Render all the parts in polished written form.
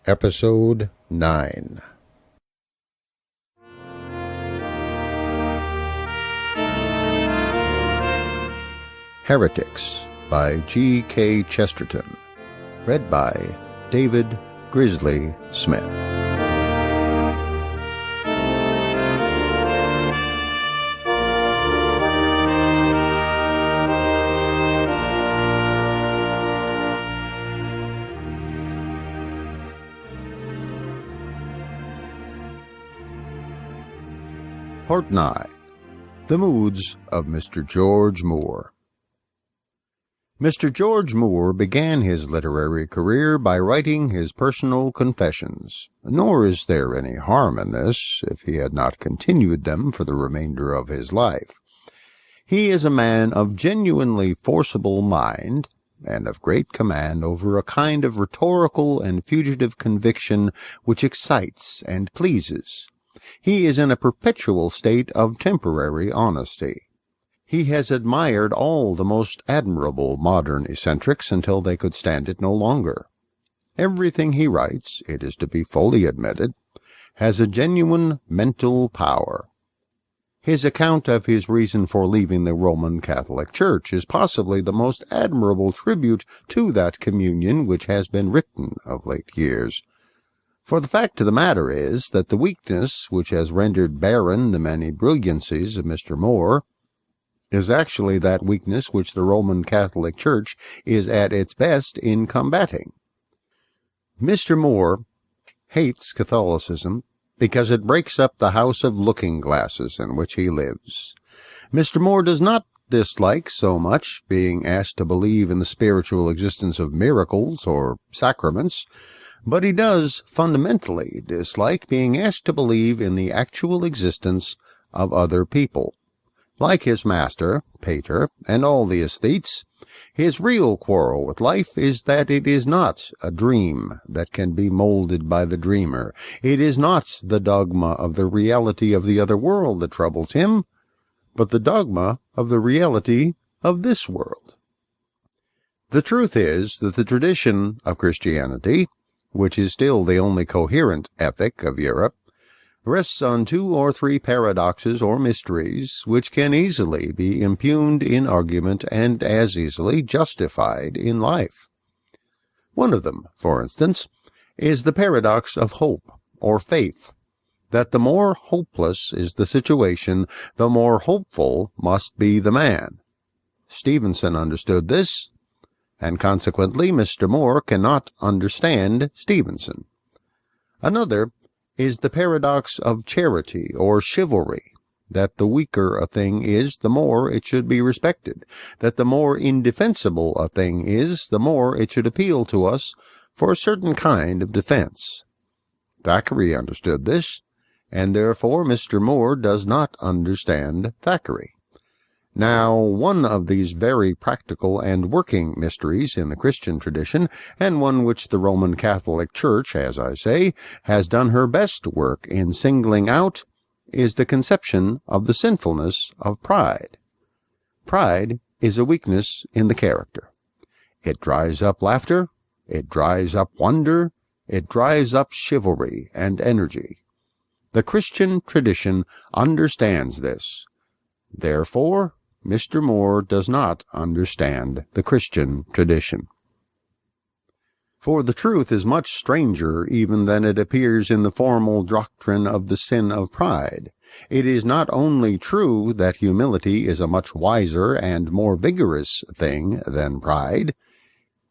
Episode 9. Heretics by G.K. Chesterton. Read by David Grizzly Smith. Part 9. The Moods of Mr. George Moore. Mr. George Moore began his literary career by writing his personal confessions, nor is there any harm in this, if he had not continued them for the remainder of his life. He is a man of genuinely forcible mind, and of great command over a kind of rhetorical and fugitive conviction which excites and pleases. He is in a perpetual state of temporary honesty. He has admired all the most admirable modern eccentrics until they could stand it no longer. Everything he writes, it is to be fully admitted, has a genuine mental power. His account of his reason for leaving the Roman Catholic Church is possibly the most admirable tribute to that communion which has been written of late years. For the fact of the matter is that the weakness which has rendered barren the many brilliancies of Mr. Moore is actually that weakness which the Roman Catholic Church is at its best in combating. Mr. Moore hates Catholicism because it breaks up the house of looking-glasses in which he lives. Mr. Moore does not dislike so much being asked to believe in the spiritual existence of miracles or sacraments, but he does fundamentally dislike being asked to believe in the actual existence of other people. Like his master, Pater, and all the aesthetes, his real quarrel with life is that it is not a dream that can be molded by the dreamer. It is not the dogma of the reality of the other world that troubles him, but the dogma of the reality of this world. The truth is that the tradition of Christianity, which is still the only coherent ethic of Europe, rests on 2 or 3 paradoxes or mysteries which can easily be impugned in argument and as easily justified in life. One of them, for instance, is the paradox of hope or faith, that the more hopeless is the situation, the more hopeful must be the man. Stevenson understood this, and consequently Mr. Moore cannot understand Stevenson. Another is the paradox of charity or chivalry, that the weaker a thing is, the more it should be respected, that the more indefensible a thing is, the more it should appeal to us for a certain kind of defense. Thackeray understood this, and therefore Mr. Moore does not understand Thackeray. Now, one of these very practical and working mysteries in the Christian tradition, and one which the Roman Catholic Church, as I say, has done her best work in singling out, is the conception of the sinfulness of pride. Pride is a weakness in the character. It dries up laughter, it dries up wonder, it dries up chivalry and energy. The Christian tradition understands this. Therefore, Mr. Moore does not understand the Christian tradition. For the truth is much stranger even than it appears in the formal doctrine of the sin of pride. It is not only true that humility is a much wiser and more vigorous thing than pride,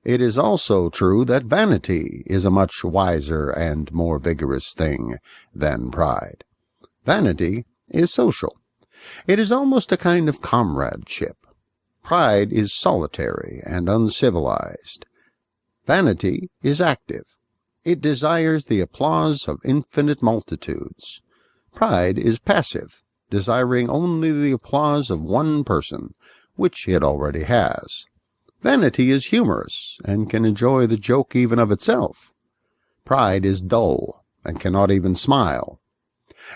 it is also true that vanity is a much wiser and more vigorous thing than pride. Vanity is social. It is almost a kind of comradeship. Pride is solitary and uncivilized. Vanity is active. It desires the applause of infinite multitudes. Pride is passive, desiring only the applause of one person, which it already has. Vanity is humorous, and can enjoy the joke even of itself. Pride is dull, and cannot even smile.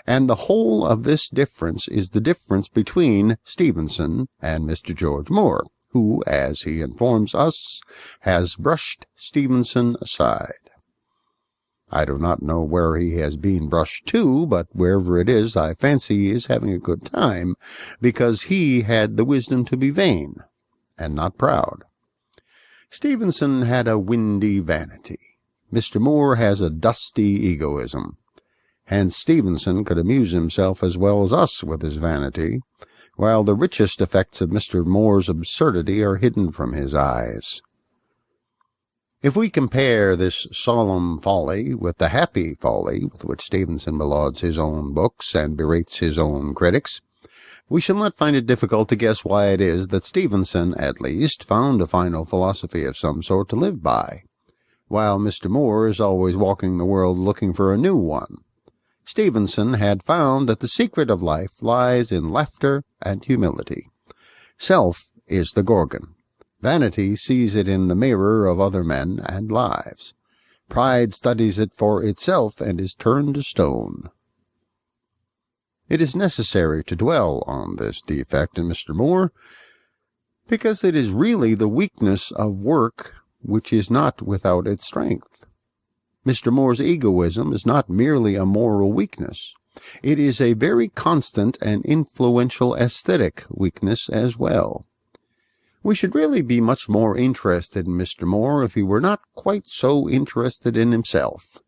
And the whole of this difference is the difference between Stevenson and Mr. George Moore, who, as he informs us, has brushed Stevenson aside. I do not know where he has been brushed to, but wherever it is, I fancy he is having a good time, because he had the wisdom to be vain, and not proud. Stevenson had a windy vanity. Mr. Moore has a dusty egoism. Hence Stevenson could amuse himself as well as us with his vanity, while the richest effects of Mr. Moore's absurdity are hidden from his eyes. If we compare this solemn folly with the happy folly with which Stevenson belauds his own books and berates his own critics, we shall not find it difficult to guess why it is that Stevenson, at least, found a final philosophy of some sort to live by, while Mr. Moore is always walking the world looking for a new one. Stevenson had found that the secret of life lies in laughter and humility. Self is the Gorgon. Vanity sees it in the mirror of other men and lives. Pride studies it for itself and is turned to stone. It is necessary to dwell on this defect in Mr. Moore, because it is really the weakness of work which is not without its strength. Mr. Moore's egoism is not merely a moral weakness. It is a very constant and influential aesthetic weakness as well. We should really be much more interested in Mr. Moore if he were not quite so interested in himself.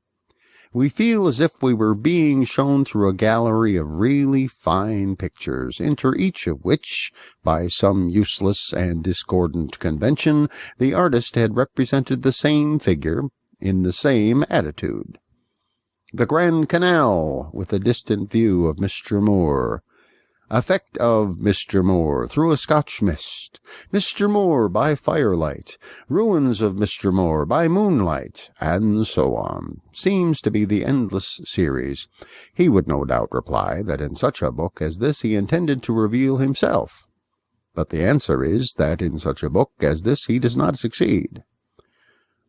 We feel as if we were being shown through a gallery of really fine pictures, into each of which, by some useless and discordant convention, the artist had represented the same figure in the same attitude. The Grand Canal, with a distant view of Mr. Moore. Effect of Mr. Moore through a Scotch mist. Mr. Moore by firelight. Ruins of Mr. Moore by moonlight, and so on, seems to be the endless series. He would no doubt reply that in such a book as this he intended to reveal himself. But the answer is that in such a book as this he does not succeed.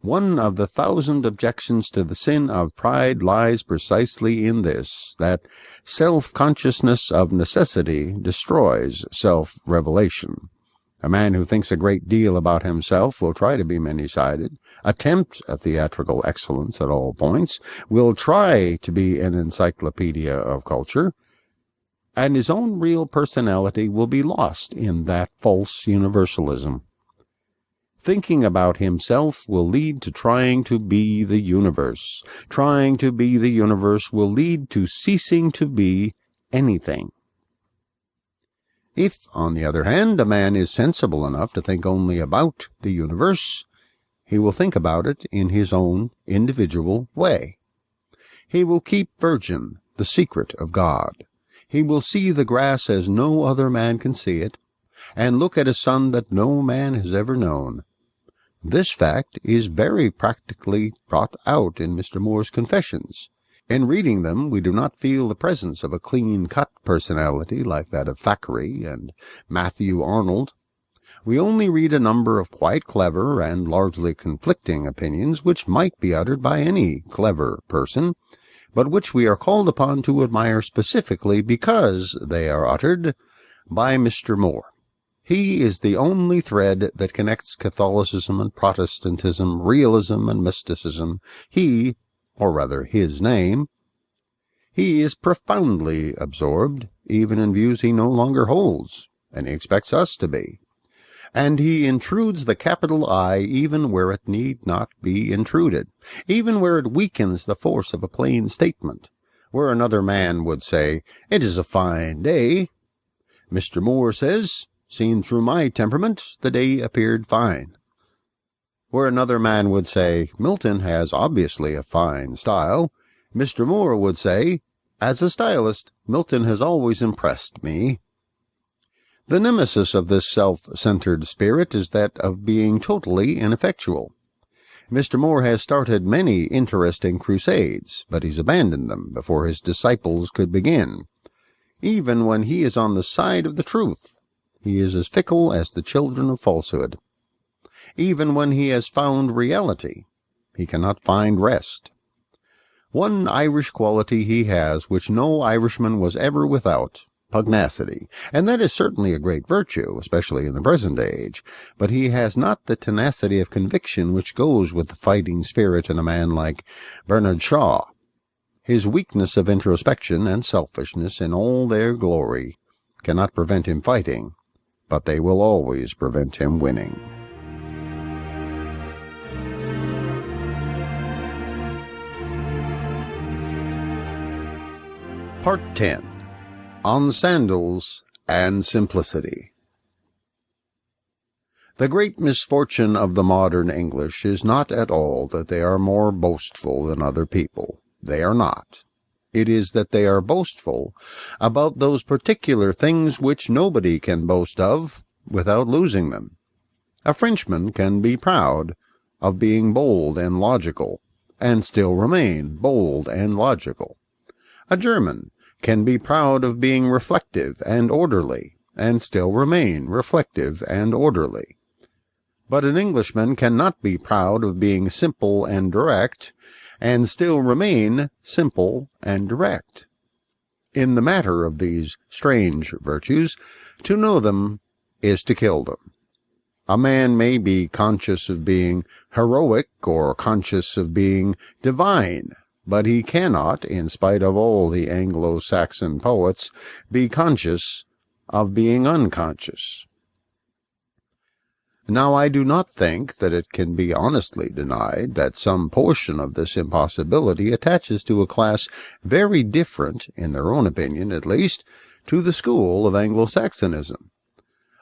One of the 1,000 objections to the sin of pride lies precisely in this, that self-consciousness of necessity destroys self-revelation. A man who thinks a great deal about himself will try to be many-sided, attempt a theatrical excellence at all points, will try to be an encyclopedia of culture, and his own real personality will be lost in that false universalism. Thinking about himself will lead to trying to be the universe. Trying to be the universe will lead to ceasing to be anything. If, on the other hand, a man is sensible enough to think only about the universe, he will think about it in his own individual way. He will keep virgin the secret of God. He will see the grass as no other man can see it, and look at a sun that no man has ever known. This fact is very practically brought out in Mr. Moore's Confessions. In reading them, we do not feel the presence of a clean-cut personality like that of Thackeray and Matthew Arnold. We only read a number of quite clever and largely conflicting opinions which might be uttered by any clever person, but which we are called upon to admire specifically because they are uttered by Mr. Moore. He is the only thread that connects Catholicism and Protestantism, realism and mysticism. He, or rather his name, he is profoundly absorbed, even in views he no longer holds, and he expects us to be. And he intrudes the capital I even where it need not be intruded, even where it weakens the force of a plain statement. Where another man would say, "It is a fine day," Mr. Moore says, "Seen through my temperament, the day appeared fine." Where another man would say, "Milton has obviously a fine style," Mr. Moore would say, "As a stylist, Milton has always impressed me." The nemesis of this self-centered spirit is that of being totally ineffectual. Mr. Moore has started many interesting crusades, but he's abandoned them before his disciples could begin. Even when he is on the side of the truth, he is as fickle as the children of falsehood. Even when he has found reality, he cannot find rest. One Irish quality he has which no Irishman was ever without, pugnacity, and that is certainly a great virtue, especially in the present age, but he has not the tenacity of conviction which goes with the fighting spirit in a man like Bernard Shaw. His weakness of introspection and selfishness in all their glory cannot prevent him fighting, but they will always prevent him winning. Part 10. On Sandals and Simplicity. The great misfortune of the modern English is not at all that they are more boastful than other people. They are not. It is that they are boastful about those particular things which nobody can boast of without losing them. A Frenchman can be proud of being bold and logical, and still remain bold and logical. A German can be proud of being reflective and orderly, and still remain reflective and orderly. But an Englishman cannot be proud of being simple and direct, and still remain simple and direct. In the matter of these strange virtues, to know them is to kill them. A man may be conscious of being heroic or conscious of being divine, but he cannot, in spite of all the Anglo-Saxon poets, be conscious of being unconscious. Now, I do not think that it can be honestly denied that some portion of this impossibility attaches to a class very different, in their own opinion at least, to the school of Anglo-Saxonism.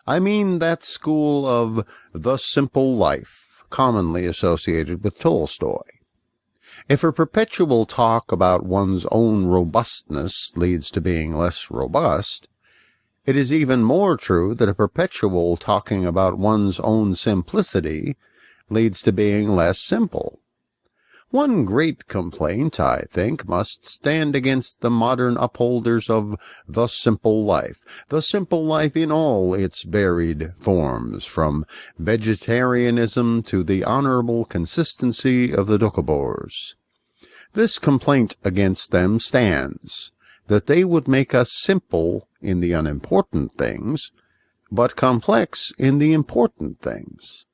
I mean that school of the simple life, commonly associated with Tolstoy. If a perpetual talk about one's own robustness leads to being less robust, it is even more true that a perpetual talking about one's own simplicity leads to being less simple. One great complaint, I think, must stand against the modern upholders of the simple life in all its varied forms, from vegetarianism to the honorable consistency of the Doukhobors. This complaint against them stands, that they would make us simple in the unimportant things, but complex in the important things.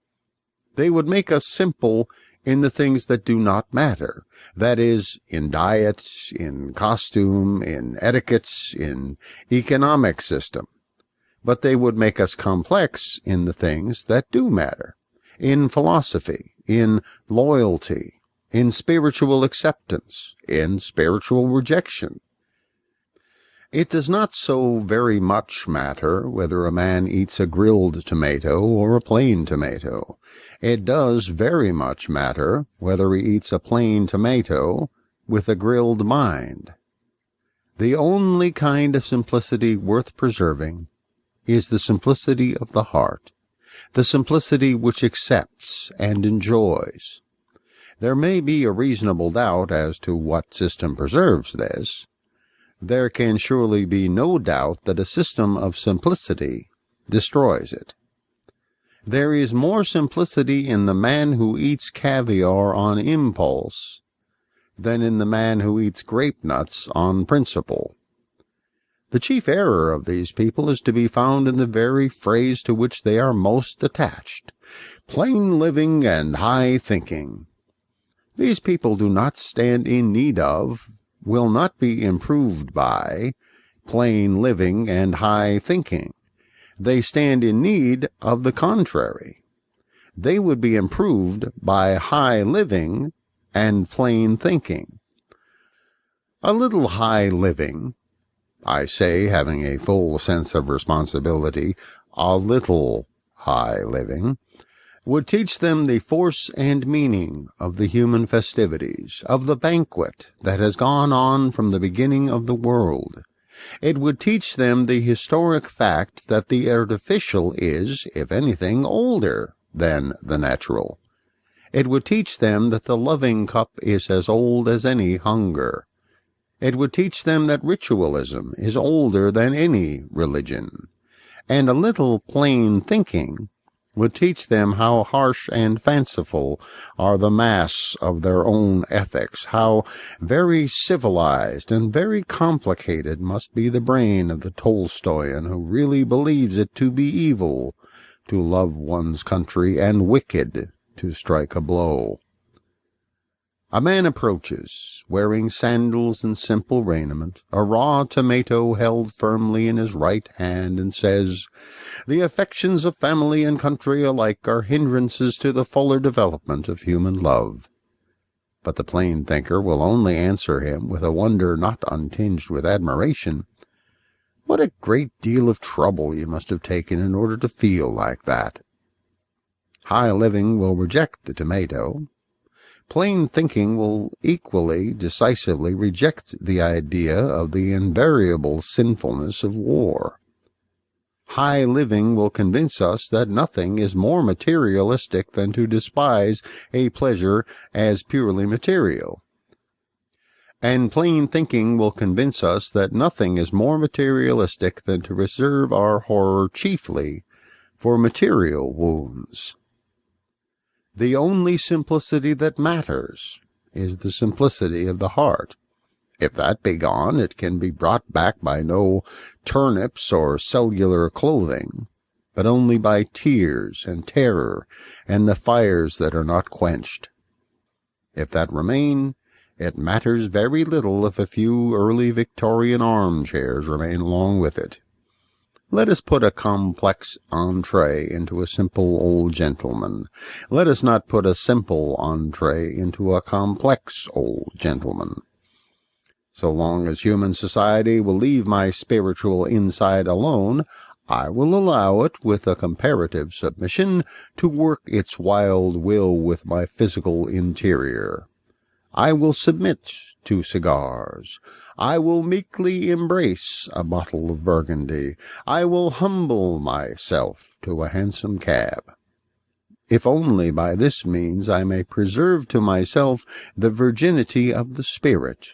They would make us simple in the things that do not matter, that is, in diet, in costume, in etiquette, in economic system. But they would make us complex in the things that do matter, in philosophy, in loyalty, in spiritual acceptance, in spiritual rejection. It does not so very much matter whether a man eats a grilled tomato or a plain tomato. It does very much matter whether he eats a plain tomato with a grilled mind. The only kind of simplicity worth preserving is the simplicity of the heart, the simplicity which accepts and enjoys. There may be a reasonable doubt as to what system preserves this. There can surely be no doubt that a system of simplicity destroys it. There is more simplicity in the man who eats caviar on impulse than in the man who eats grape nuts on principle. The chief error of these people is to be found in the very phrase to which they are most attached, plain living and high thinking. These people do not stand in need of, will not be improved by, plain living and high thinking. They stand in need of the contrary. They would be improved by high living and plain thinking. A little high living, I say, having a full sense of responsibility, a little high living, would teach them the force and meaning of the human festivities, of the banquet that has gone on from the beginning of the world. It would teach them the historic fact that the artificial is, if anything, older than the natural. It would teach them that the loving cup is as old as any hunger. It would teach them that ritualism is older than any religion. And a little plain thinking would teach them how harsh and fanciful are the mass of their own ethics, how very civilized and very complicated must be the brain of the Tolstoyan who really believes it to be evil to love one's country and wicked to strike a blow. A man approaches, wearing sandals and simple raiment, a raw tomato held firmly in his right hand, and says, "The affections of family and country alike are hindrances to the fuller development of human love." But the plain thinker will only answer him with a wonder not untinged with admiration. "What a great deal of trouble you must have taken in order to feel like that." High living will reject the tomato. Plain thinking will equally decisively reject the idea of the invariable sinfulness of war. High living will convince us that nothing is more materialistic than to despise a pleasure as purely material. And plain thinking will convince us that nothing is more materialistic than to reserve our horror chiefly for material wounds. The only simplicity that matters is the simplicity of the heart. If that be gone, it can be brought back by no turnips or cellular clothing, but only by tears and terror and the fires that are not quenched. If that remain, it matters very little if a few early Victorian armchairs remain along with it. Let us put a complex entree into a simple old gentleman. Let us not put a simple entree into a complex old gentleman. So long as human society will leave my spiritual inside alone, I will allow it, with a comparative submission, to work its wild will with my physical interior. I will submit to cigars. I will meekly embrace a bottle of Burgundy. I will humble myself to a hansom cab. If only by this means I may preserve to myself the virginity of the spirit,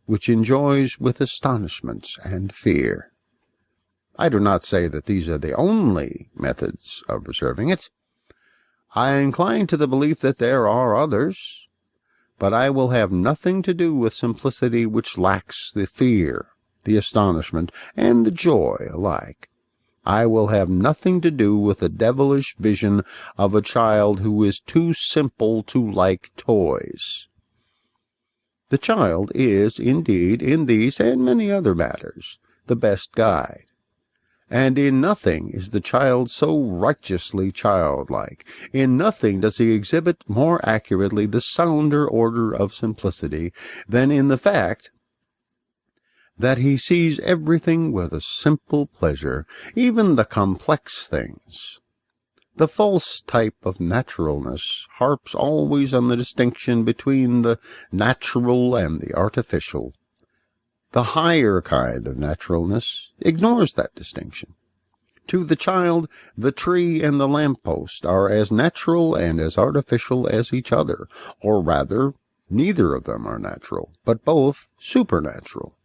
which enjoys with astonishment and fear. I do not say that these are the only methods of preserving it. I incline to the belief that there are others, but I will have nothing to do with simplicity which lacks the fear, the astonishment, and the joy alike. I will have nothing to do with the devilish vision of a child who is too simple to like toys. The child is, indeed, in these and many other matters, the best guide. And in nothing is the child so righteously childlike. In nothing does he exhibit more accurately the sounder order of simplicity than in the fact that he sees everything with a simple pleasure, even the complex things. The false type of naturalness harps always on the distinction between the natural and the artificial. The higher kind of naturalness ignores that distinction. To the child, the tree and the lamppost are as natural and as artificial as each other, or rather, neither of them are natural, but both supernatural,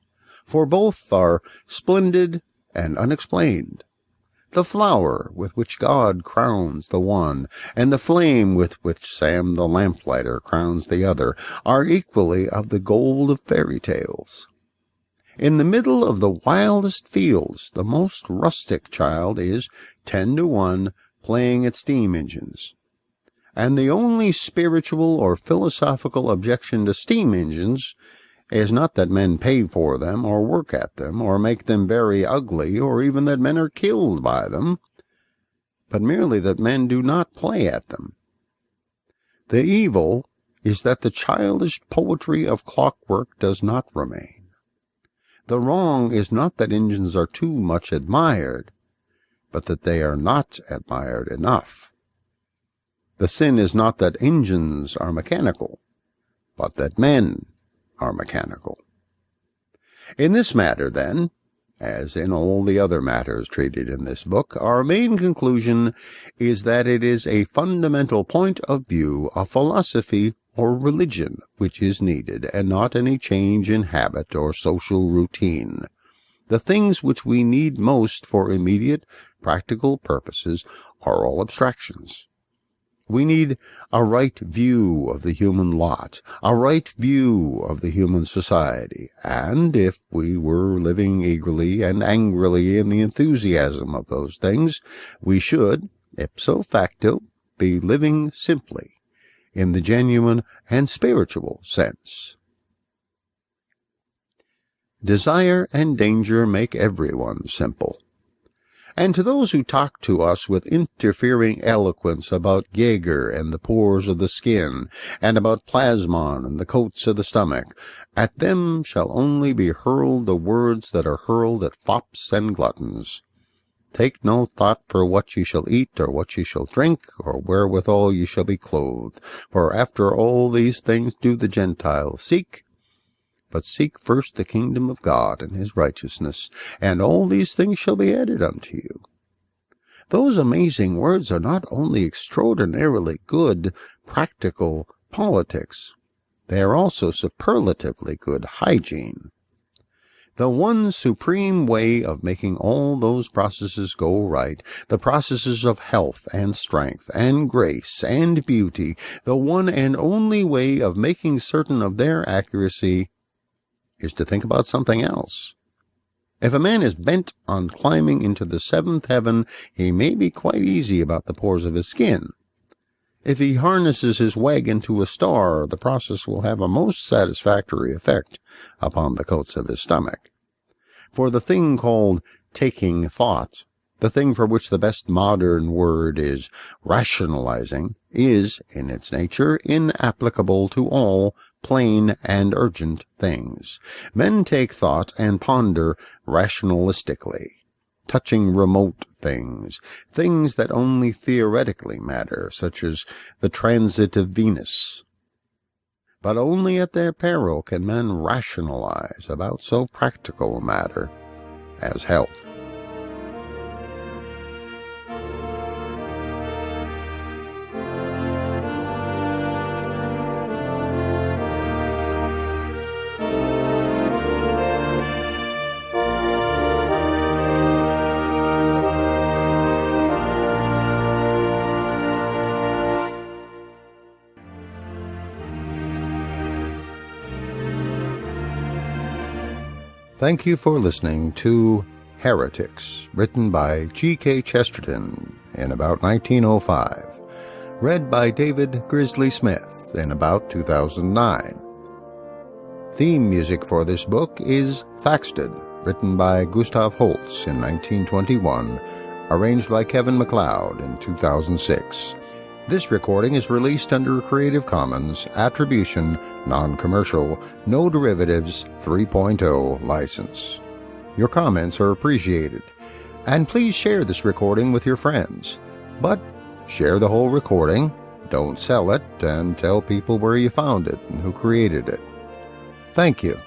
for both are splendid and unexplained. The flower with which God crowns the one, and the flame with which Sam the lamplighter crowns the other, are equally of the gold of fairy tales. In the middle of the wildest fields, the most rustic child is 10-to-1 playing at steam engines. And the only spiritual or philosophical objection to steam engines is not that men pay for them, or work at them, or make them very ugly, or even that men are killed by them, but merely that men do not play at them. The evil is that the childish poetry of clockwork does not remain. The wrong is not that engines are too much admired, but that they are not admired enough. The sin is not that engines are mechanical, but that men are mechanical. In this matter, then, as in all the other matters treated in this book, our main conclusion is that it is a fundamental point of view, a philosophy or religion which is needed, and not any change in habit or social routine. The things which we need most for immediate practical purposes are all abstractions. We need a right view of the human lot, a right view of the human society, and if we were living eagerly and angrily in the enthusiasm of those things, we should, ipso facto, be living simply, in the genuine and spiritual sense. Desire and danger make everyone simple. And to those who talk to us with interfering eloquence about Jaeger and the pores of the skin, and about plasmon and the coats of the stomach, at them shall only be hurled the words that are hurled at fops and gluttons. Take no thought for what ye shall eat, or what ye shall drink, or wherewithal ye shall be clothed. For after all these things do the Gentiles seek. But seek first the kingdom of God and his righteousness, and all these things shall be added unto you. Those amazing words are not only extraordinarily good, practical politics, they are also superlatively good hygiene. The one supreme way of making all those processes go right, the processes of health and strength and grace and beauty, the one and only way of making certain of their accuracy, is to think about something else. If a man is bent on climbing into the seventh heaven, he may be quite easy about the pores of his skin. If he harnesses his wagon to a star, the process will have a most satisfactory effect upon the coats of his stomach. For the thing called taking thought, the thing for which the best modern word is rationalizing, is, in its nature, inapplicable to all plain and urgent things. Men take thought and ponder rationalistically, touching remote things, things that only theoretically matter, such as the transit of Venus. But only at their peril can men rationalize about so practical a matter as health. Thank you for listening to Heretics, written by G.K. Chesterton in about 1905, read by David Grizzly Smith in about 2009. Theme music for this book is Thaxted, written by Gustav Holst in 1921, arranged by Kevin MacLeod in 2006. This recording is released under a Creative Commons Attribution, Non-Commercial, No Derivatives 3.0 license. Your comments are appreciated, and please share this recording with your friends. But share the whole recording, don't sell it, and tell people where you found it and who created it. Thank you.